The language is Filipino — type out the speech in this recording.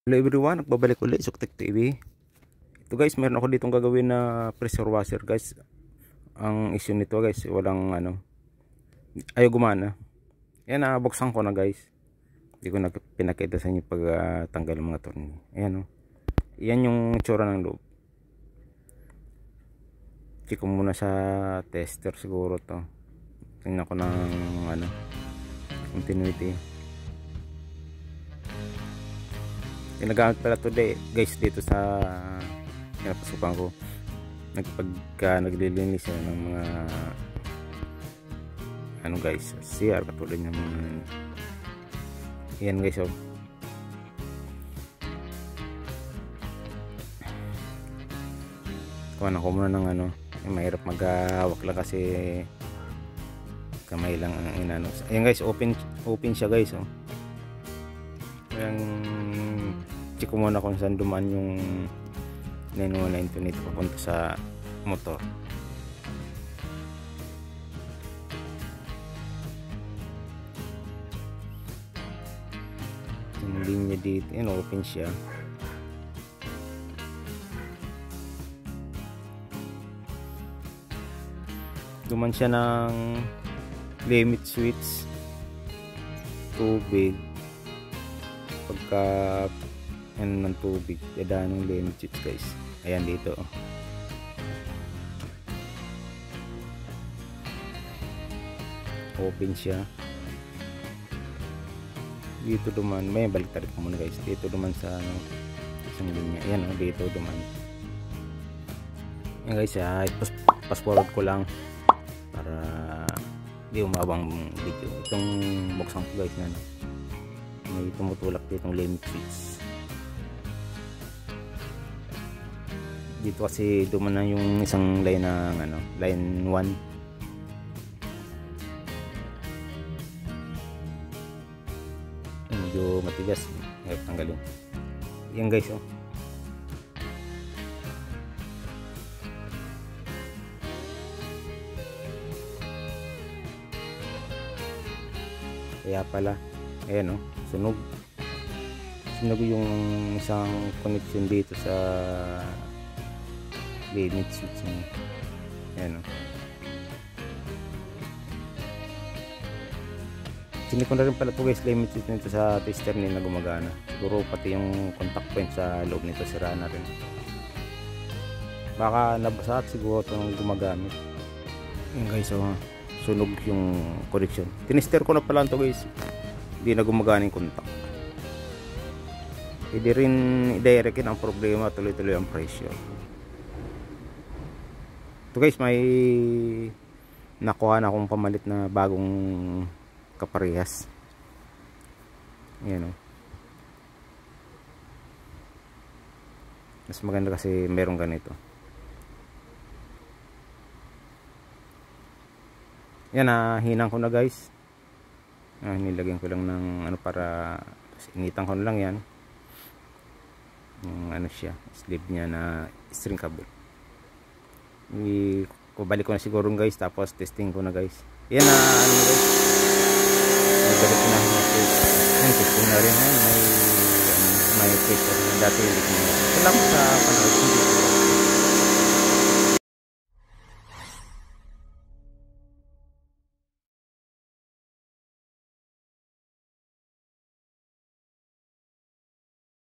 Hello everyone, nagbabalik ulit Suktek TV. Ito guys, meron ako ditong gagawin na pressure washer guys. Ang issue nito guys, walang ayaw gumana. Yan, buksan ko na guys. Hindi ko na pinakita sa inyo pag tanggal ng mga tornilyo. Ayan yan yung tsura ng loob. Check ko muna sa tester siguro to. Tingnan ko ng continuity. Ginagamit pala today guys dito sa pinapasukan ko naglilinis ng mga guys CR, katulad ng mga yan guys. Kuha na ko muna ng mahirap maghawak lang kasi kamay lang ang inano. Ayan guys, open siya guys. Ayan, check ko muna kung saan dumaan yung 919 nito papunta sa motor. Yung linya dito, yan, open siya. Duman siya ng limit switch, tubig. Pagka ng tubig, dadaan ng limit switch guys. Ayan dito. Open siya. Dito duman, may baliktad ko muna guys. Dito duman sa isang linya. Ayan dito duman. Ayan guys, pass forward ko lang para di umabang video. Itong buksan ko guys na may tumutulak ditong limit switch. Dito kasi duman na yung isang line ng line 1. Medyo matigas, ngayon tanggalin. Yan guys kaya pala ayan sunog yung isang connection dito sa limit switch niya. Ayan sini ko na rin pala ito guys, limit switch nito sa tester nila gumagana. Siguro pati yung contact point sa loob nito sira na rin, baka nabasa at siguro itong gumagamit. Ayan guys, sunog yung connection. Tinester ko na pala ito guys, hindi na gumagana yung contact. Hindi rin i-directin ang problema, tuloy-tuloy ang pressure. Ito guys, may nakuha na akong pamalit na bagong kaparehas. Ayan mas maganda kasi merong ganito. Yan, hinang ko na guys. Nilagyan ko lang ng para initan ko na lang yan yung siya, sleeve niya na string cable. Balik ko na siguro guys, tapos testing ko na guys. Yan guys, balik na yan, testing na rin may pressure na dati. Salamat sa panood.